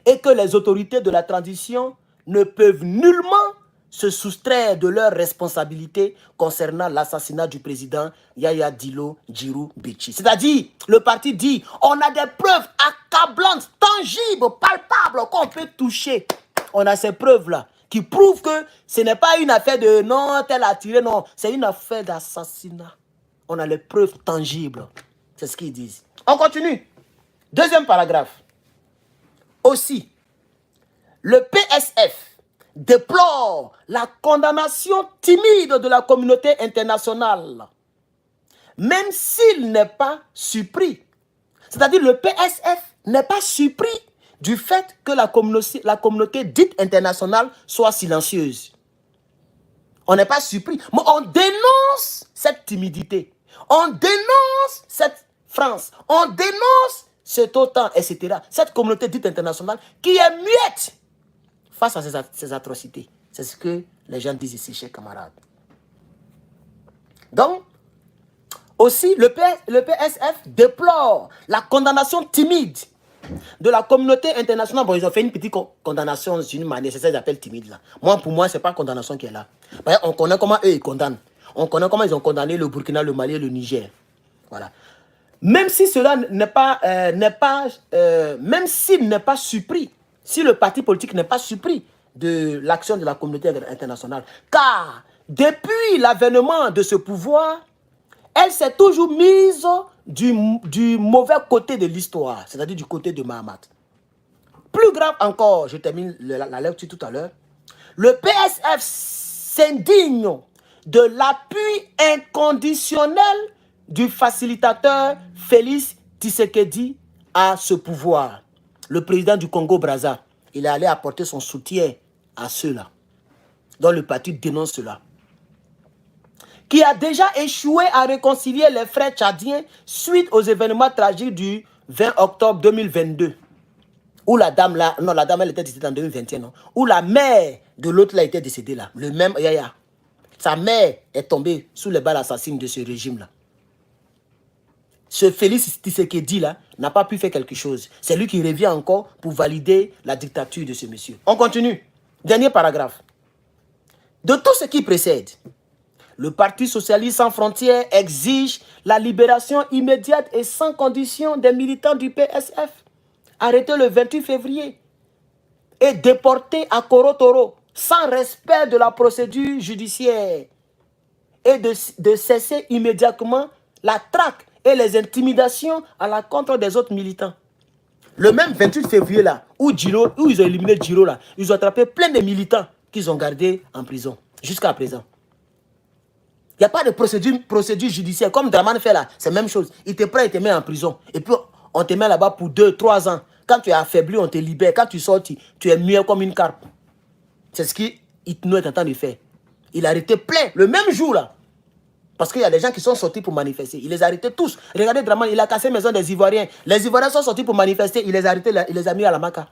et que les autorités de la transition ne peuvent nullement se soustraire de leurs responsabilités concernant l'assassinat du président Yaya Dilo Djirou Béchi. C'est-à-dire, le parti dit, on a des preuves accablantes, tangibles, palpables, qu'on peut toucher. On a ces preuves-là qui prouvent que ce n'est pas une affaire de non, tel a tiré, non, c'est une affaire d'assassinat. On a les preuves tangibles. C'est ce qu'ils disent. On continue. Deuxième paragraphe. Aussi, le PSF déplore la condamnation timide de la communauté internationale, même s'il n'est pas surpris C'est-à-dire le PSF n'est pas surpris du fait que la communauté dite internationale soit silencieuse. On n'est pas surpris. Mais on dénonce cette timidité. On dénonce cette France. On dénonce cet OTAN, etc. Cette communauté dite internationale qui est muette face à ces atrocités. C'est ce que les gens disent ici, chers camarades. Donc, aussi, le PSF déplore la condamnation timide de la communauté internationale. Bon, ils ont fait une petite condamnation d'une manière, c'est ça qu'ils appellent timide là. Moi, pour moi, ce n'est pas condamnation qui est là. On connaît comment eux, ils condamnent. On connaît comment ils ont condamné le Burkina, le Mali et le Niger. Voilà. Même si cela n'est pas, même s'il n'est pas surpris, si le parti politique n'est pas surpris de l'action de la communauté internationale, car depuis l'avènement de ce pouvoir, elle s'est toujours mise du mauvais côté de l'histoire, c'est-à-dire du côté de Mahamat. Plus grave encore, je termine la lecture tout à l'heure, le PSF s'indigne de l'appui inconditionnel du facilitateur Félix Tshisekedi à ce pouvoir. Le président du Congo-Brazza, il est allé apporter son soutien à ceux-là, dont le parti dénonce cela, qui a déjà échoué à réconcilier les frères tchadiens suite aux événements tragiques du 20 octobre 2022. Où la dame là, non, la dame elle était décédée en 2021, non, où la mère de l'autre là était décédée là, le même Yaya. Sa mère est tombée sous les balles assassines de ce régime-là. Ce Félix Tshisekedi là n'a pas pu faire quelque chose. C'est lui qui revient encore pour valider la dictature de ce monsieur. On continue. Dernier paragraphe. De tout ce qui précède, le Parti socialiste sans frontières exige la libération immédiate et sans condition des militants du PSF, arrêtés le 28 février et déportés à Korotoro, sans respect de la procédure judiciaire, et de cesser immédiatement la traque et les intimidations à l'encontre des autres militants. Le même 28 février là, où ils ont éliminé Giro là, ils ont attrapé plein de militants qu'ils ont gardés en prison, jusqu'à présent. Il n'y a pas de procédure judiciaire. Comme Draman fait là, c'est la même chose. Il te prend, il te met en prison. Et puis, on te met là-bas pour 2-3 ans. Quand tu es affaibli, on te libère. Quand tu sors, tu es muet comme une carpe. C'est ce qu'Itno est en train de faire. Il a arrêté plein, le même jour là. Parce qu'il y a des gens qui sont sortis pour manifester. Il les a arrêtés tous. Regardez Draman, il a cassé la maison des Ivoiriens. Les Ivoiriens sont sortis pour manifester. Il les a arrêtés, il les a mis à la maca.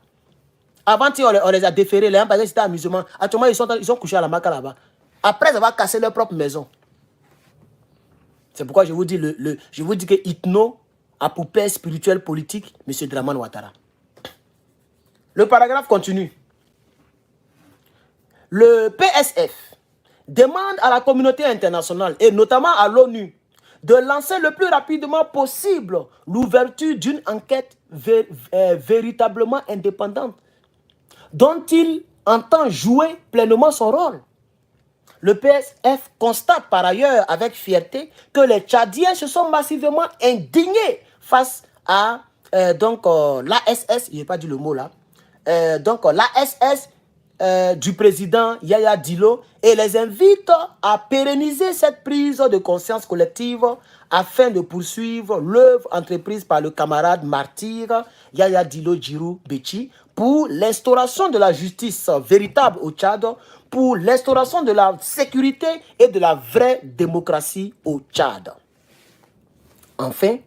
Avant, on les a déférés. Les gens pensaient que c'était amusement. Actuellement, ils sont couchés à la maca là-bas. Après avoir cassé leur propre maison. C'est pourquoi je vous dis, que Itno a pour père spirituel politique M. Draman Ouattara. Le paragraphe continue. Le PSF demande à la communauté internationale et notamment à l'ONU de lancer le plus rapidement possible l'ouverture d'une enquête véritablement indépendante dont il entend jouer pleinement son rôle. Le PSF constate par ailleurs avec fierté que les Tchadiens se sont massivement indignés face à l'ASS, je n'ai pas dit le mot là, l'ASS du président Yaya Dillo et les invite à pérenniser cette prise de conscience collective afin de poursuivre l'œuvre entreprise par le camarade martyr Yaya Dillo Djirou Béchi pour l'instauration de la justice véritable au Tchad, pour l'instauration de la sécurité et de la vraie démocratie au Tchad. Enfin,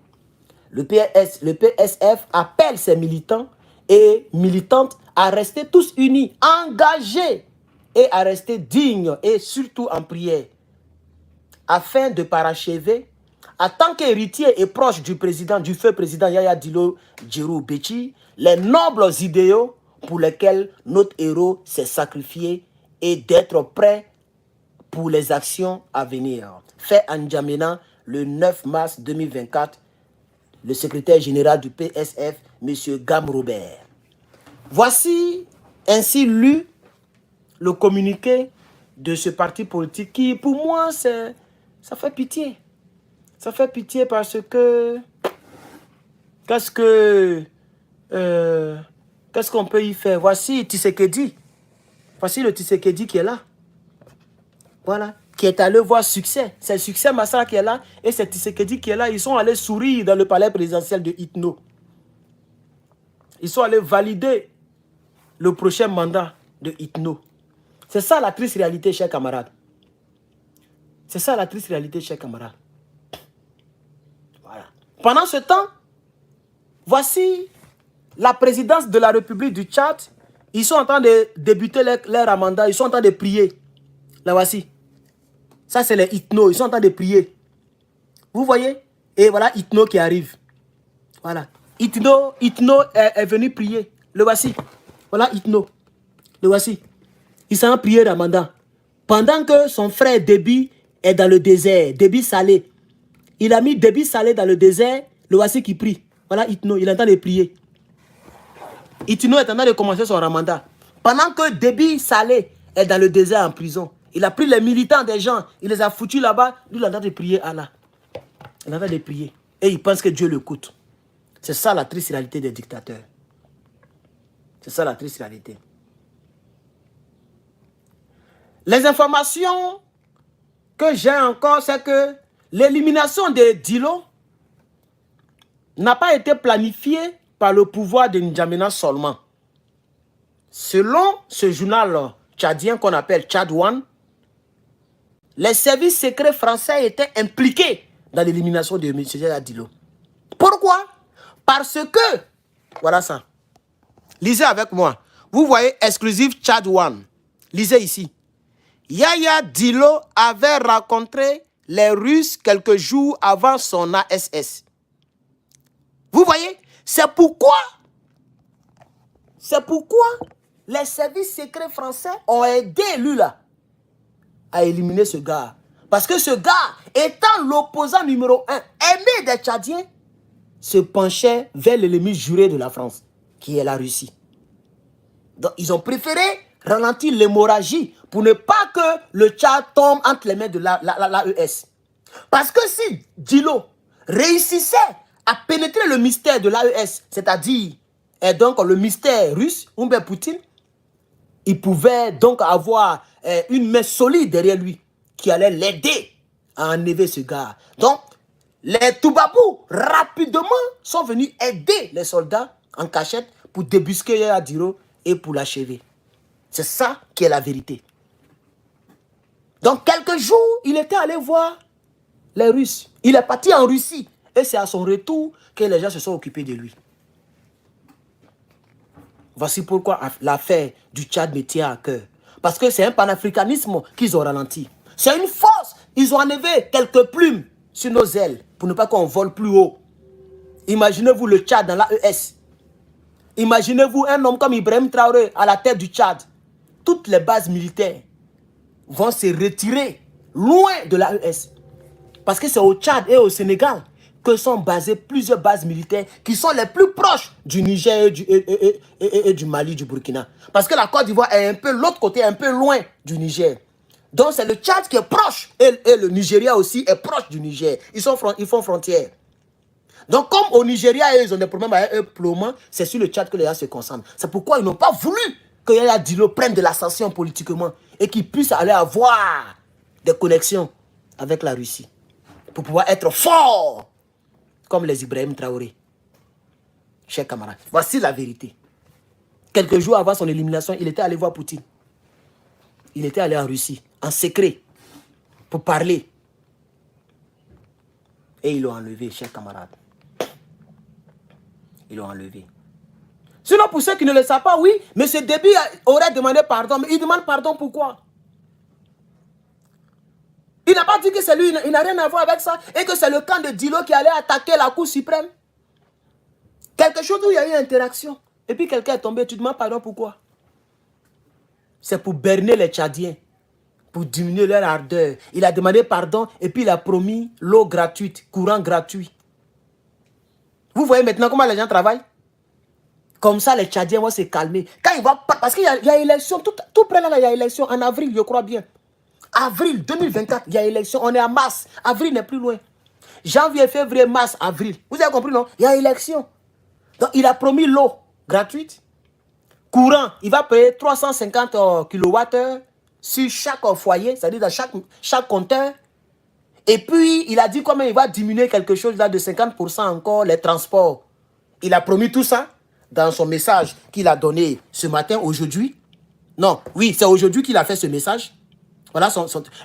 le PSF appelle ses militants et militantes à rester tous unis, engagés et à rester dignes et surtout en prière, afin de parachever, en tant qu'héritier et proche du feu président Yaya Dillo Djirou Béchi, les nobles idéaux pour lesquels notre héros s'est sacrifié et d'être prêt pour les actions à venir. Fait à N'Djamena le 9 mars 2024, le secrétaire général du PSF, M. Gam Robert. Voici ainsi lu le communiqué de ce parti politique qui, pour moi, ça fait pitié. Ça fait pitié parce que... Qu'est-ce qu'on peut y faire? Voici Tshisekedi. Voici le Tshisekedi qui est là. Voilà. qui est allé voir Succès. C'est Succès Massara qui est là et c'est Tshisekedi qui est là. Ils sont allés sourire dans le palais présidentiel de Itno. Ils sont allés valider le prochain mandat de Itno. C'est ça la triste réalité, chers camarades. C'est ça la triste réalité, chers camarades. Voilà. Pendant ce temps, voici la présidence de la République du Tchad. Ils sont en train de débuter leur mandat. Ils sont en train de prier. Là, voici. Ça, c'est les Itno. Ils sont en train de prier. Vous voyez? Et voilà Itno qui arrive. Voilà. Itno est venu prier. Le voici. Voilà Itno. Le voici. Il s'en a prié Ramadan. Pendant que son frère Déby est dans le désert. Déby Salé. Il a mis Déby Salé dans le désert. Le voici qui prie. Voilà Itno. Il est en train de prier. Itno est en train de commencer son Ramadan. Pendant que Déby Salé est dans le désert en prison. Il a pris les militants des gens. Il les a foutus là-bas. Lui, il est en train de prier Allah. Il est en train de prier. Et il pense que Dieu l'écoute. C'est ça la triste réalité des dictateurs. C'est ça la triste réalité. Les informations que j'ai encore, c'est que l'élimination de Dilo n'a pas été planifiée par le pouvoir de N'Djamena seulement. Selon ce journal tchadien qu'on appelle Tchad One, les services secrets français étaient impliqués dans l'élimination de M. Dilo. Pourquoi? Parce que, voilà ça. Lisez avec moi. Vous voyez, exclusif Tchad One. Lisez ici. Yaya Dilo avait rencontré les Russes quelques jours avant son ASS. Vous voyez, c'est pourquoi les services secrets français ont aidé lui là à éliminer ce gars. Parce que ce gars, étant l'opposant numéro 1, aimé des Tchadiens, se penchait vers l'ennemi juré de la France, qui est la Russie. Donc, ils ont préféré ralentir l'hémorragie pour ne pas que le Tchad tombe entre les mains de l'AES. Parce que si Dilo réussissait à pénétrer le mystère de l'AES, c'est-à-dire donc le mystère russe, ou bien Poutine, il pouvait donc avoir une main solide derrière lui qui allait l'aider à enlever ce gars. Donc, les Toubabou, rapidement, sont venus aider les soldats en cachette pour débusquer Yaya Dilo et pour l'achever. C'est ça qui est la vérité. Donc, quelques jours, il était allé voir les Russes. Il est parti en Russie. Et c'est à son retour que les gens se sont occupés de lui. Voici pourquoi l'affaire du Tchad me tient à cœur. Parce que c'est un panafricanisme qu'ils ont ralenti. C'est une force. Ils ont enlevé quelques plumes sur nos ailes pour ne pas qu'on vole plus haut. Imaginez-vous le Tchad dans l'AES. Imaginez-vous un homme comme Ibrahim Traoré à la tête du Tchad. Toutes les bases militaires vont se retirer loin de l'AES. Parce que c'est au Tchad et au Sénégal que sont basées plusieurs bases militaires qui sont les plus proches du Niger et du Mali, du Burkina. Parce que la Côte d'Ivoire est un peu l'autre côté, un peu loin du Niger. Donc c'est le Tchad qui est proche et le Nigeria aussi est proche du Niger. Ils font frontière. Donc comme au Nigeria, ils ont des problèmes avec eux, c'est sur le Tchad que les gens se concentrent. C'est pourquoi ils n'ont pas voulu que Yaya Dilo prenne de l'ascension politiquement et qu'il puisse aller avoir des connexions avec la Russie pour pouvoir être fort comme les Ibrahim Traoré. Chers camarades, voici la vérité. Quelques jours avant son élimination, il était allé voir Poutine. Il était allé en Russie, en secret, pour parler. Et ils l'ont enlevé, chers camarades. Ils l'ont enlevé. Sinon, pour ceux qui ne le savent pas, oui, M. Déby aurait demandé pardon. Mais il demande pardon pourquoi? Il n'a pas dit que c'est lui, il n'a rien à voir avec ça. Et que c'est le camp de Dilo qui allait attaquer la Cour suprême. Quelque chose où il y a eu interaction. Et puis quelqu'un est tombé, tu demandes pardon pourquoi? C'est pour berner les Tchadiens. Pour diminuer leur ardeur. Il a demandé pardon et puis il a promis l'eau gratuite, courant gratuit. Vous voyez maintenant comment les gens travaillent? Comme ça, les Tchadiens vont se calmer. Quand ils vont, parce qu'il y a élection, tout près là, il y a élection en avril, je crois bien. Avril 2024, il y a élection, on est en mars. Avril n'est plus loin. Janvier, février, mars, avril. Vous avez compris, non? Il y a élection. Donc, il a promis l'eau gratuite. Courant, il va payer 350 kWh sur chaque foyer, c'est-à-dire dans chaque compteur. Et puis, il a dit comment il va diminuer quelque chose là de 50% encore, les transports. Il a promis tout ça dans son message qu'il a donné ce matin, aujourd'hui. Non, oui, c'est aujourd'hui qu'il a fait ce message. Voilà,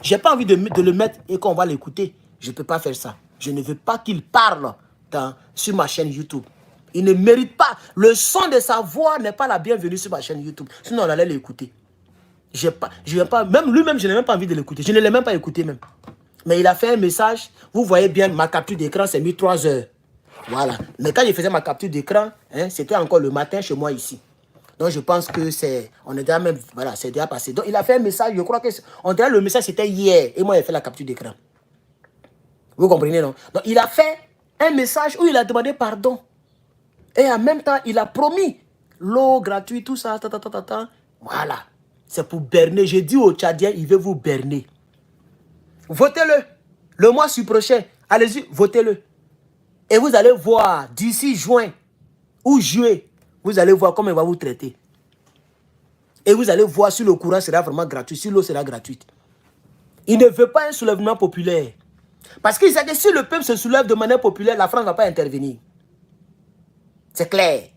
j'ai pas envie de le mettre et qu'on va l'écouter. Je ne peux pas faire ça. Je ne veux pas qu'il parle sur ma chaîne YouTube. Il ne mérite pas. Le son de sa voix n'est pas la bienvenue sur ma chaîne YouTube. Sinon, on allait l'écouter. Même lui-même, je n'ai même pas envie de l'écouter. Je ne l'ai même pas écouté même. Mais il a fait un message. Vous voyez bien, ma capture d'écran, c'est mis 3 heures. Voilà. Mais quand il faisait ma capture d'écran, hein, c'était encore le matin chez moi ici. Donc je pense que on est déjà même, voilà, c'est déjà passé. Donc il a fait un message, je crois que, on dirait le message c'était hier. Et moi, j'ai fait la capture d'écran. Vous comprenez, non? Donc il a fait un message où il a demandé pardon. Et en même temps, il a promis l'eau gratuite, tout ça, Voilà. C'est pour berner. J'ai dit aux Tchadiens, il veut vous berner. Votez-le. Le mois prochain, allez-y, votez-le. Et vous allez voir, d'ici juin ou juillet, vous allez voir comment il va vous traiter. Et vous allez voir si le courant sera vraiment gratuit, si l'eau sera gratuite. Il ne veut pas un soulèvement populaire. Parce qu'il sait que si le peuple se soulève de manière populaire, la France ne va pas intervenir. C'est clair.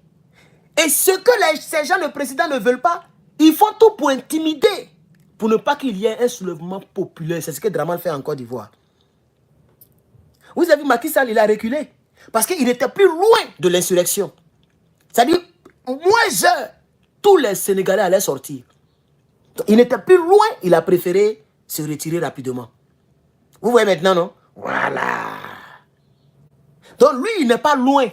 Et ce que ces gens, le président, ne veulent pas, ils font tout pour intimider. Pour ne pas qu'il y ait un soulèvement populaire. C'est ce que Draman fait en Côte d'Ivoire. Vous avez vu, Macky Sall, il a reculé. Parce qu'il était plus loin de l'insurrection. C'est-à-dire, moins tous les Sénégalais allaient sortir. Donc, il n'était plus loin, il a préféré se retirer rapidement. Vous voyez maintenant, non? Voilà. Donc lui, il n'est pas loin.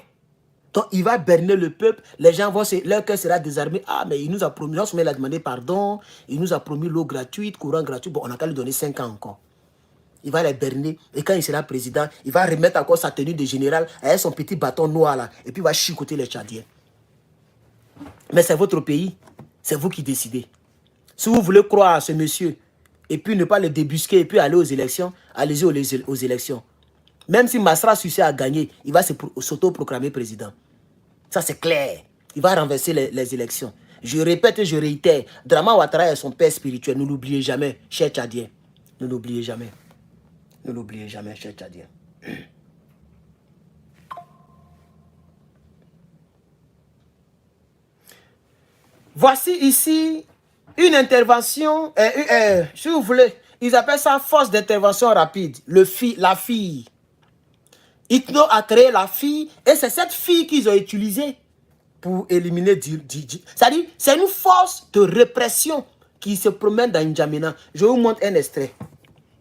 Donc il va berner le peuple. Les gens vont, leur cœur sera désarmé. Ah, mais il nous a promis, non seulement il a demandé pardon, il nous a promis l'eau gratuite, courant gratuit. Bon, on n'a qu'à lui donner 5 ans encore. Il va les berner. Et quand il sera président, il va remettre encore sa tenue de général avec son petit bâton noir là. Et puis il va chicoter les Tchadiens. Mais c'est votre pays. C'est vous qui décidez. Si vous voulez croire à ce monsieur, et puis ne pas le débusquer, et puis aller aux élections, allez-y aux élections. Même si Masra Sucé a gagné, il va s'auto-proclamer président. Ça, c'est clair. Il va renverser les élections. Je répète et je réitère, Draman Ouattara est son père spirituel. Ne l'oubliez jamais, cher Tchadien. Ne l'oubliez jamais. Ne l'oubliez jamais, cher Tchadien. Voici ici une intervention, si vous voulez, ils appellent ça force d'intervention rapide. La fille. Itno a créé la fille et c'est cette fille qu'ils ont utilisée pour éliminer c'est-à-dire, c'est une force de répression qui se promène dans N'Djamena. Je vous montre un extrait.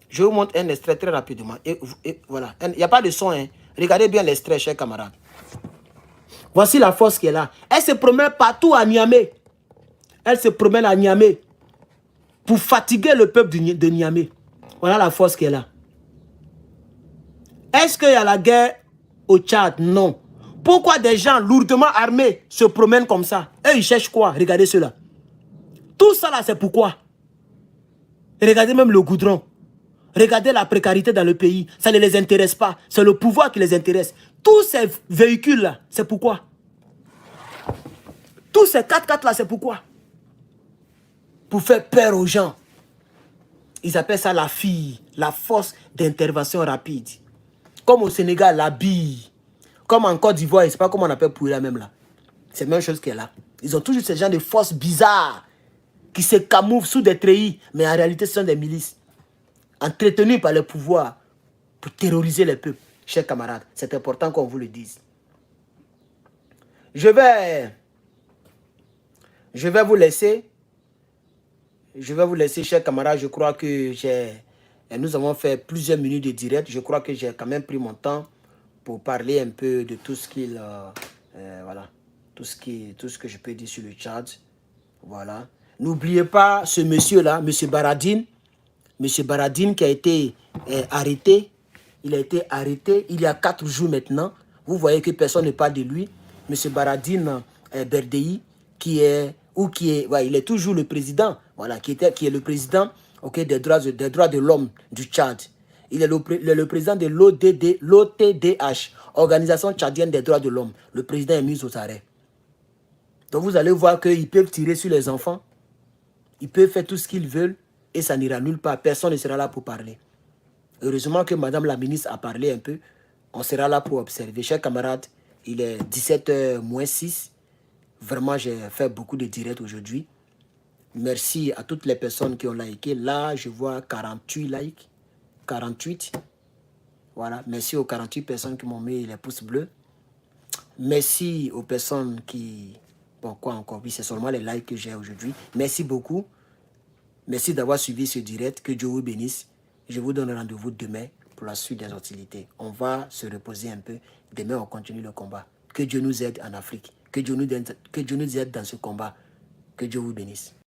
Je vous montre un extrait très rapidement. Et voilà. Il n'y a pas de son. Hein. Regardez bien l'extrait, chers camarades. Voici la force qui est là. Elle se promène partout à Niamey. Elle se promène à Niamey pour fatiguer le peuple de Niamey. Voilà la force qui est là. Est-ce qu'il y a la guerre au Tchad? Non. Pourquoi des gens lourdement armés se promènent comme ça? Eux, ils cherchent quoi? Regardez cela. Tout ça là, c'est pourquoi? Regardez même le goudron. Regardez la précarité dans le pays. Ça ne les intéresse pas. C'est le pouvoir qui les intéresse. Tous ces véhicules là, c'est pourquoi? Tous ces 4x4 là, c'est pourquoi? Pour faire peur aux gens. Ils appellent ça la fille, la force d'intervention rapide. Comme au Sénégal, la bille. Comme en Côte d'Ivoire, je ne sais pas comment on appelle pour là même là. C'est la même chose qu'elle a. Ils ont toujours ce genre de forces bizarres qui se camouflent sous des treillis. Mais en réalité, ce sont des milices entretenues par le pouvoir pour terroriser les peuples. Chers camarades, c'est important qu'on vous le dise. Je vais vous laisser. Je vais vous laisser, chers camarades. Je crois que nous avons fait plusieurs minutes de direct. Je crois que j'ai quand même pris mon temps pour parler un peu de tout ce qu'il... voilà. Tout ce que je peux dire sur le Tchad. Voilà. N'oubliez pas ce monsieur-là, monsieur Baradine. Monsieur Baradine qui a été arrêté. Il a été arrêté il y a 4 jours maintenant. Vous voyez que personne ne parle de lui. Monsieur Baradine Berdei, il est toujours le président, voilà, qui est le président, okay, des droits de l'homme du Tchad. Il est le président de l'OTDH, Organisation Tchadienne des droits de l'homme. Le président est mis aux arrêts. Donc vous allez voir qu'ils peuvent tirer sur les enfants. Ils peuvent faire tout ce qu'ils veulent. et ça n'ira nulle part. Personne ne sera là pour parler. Heureusement que Madame la ministre a parlé un peu. On sera là pour observer. Chers camarades, il est 17h moins 6. Vraiment, j'ai fait beaucoup de directs aujourd'hui. Merci à toutes les personnes qui ont liké. Là, je vois 48 likes. 48. Voilà. Merci aux 48 personnes qui m'ont mis les pouces bleus. Merci aux personnes qui... Bon, quoi encore? Oui, c'est seulement les likes que j'ai aujourd'hui. Merci beaucoup. Merci d'avoir suivi ce direct. Que Dieu vous bénisse. Je vous donne rendez-vous demain pour la suite des hostilités. On va se reposer un peu. Demain, on continue le combat. Que Dieu nous aide en Afrique. Que Dieu nous aide dans ce combat. Que Dieu vous bénisse.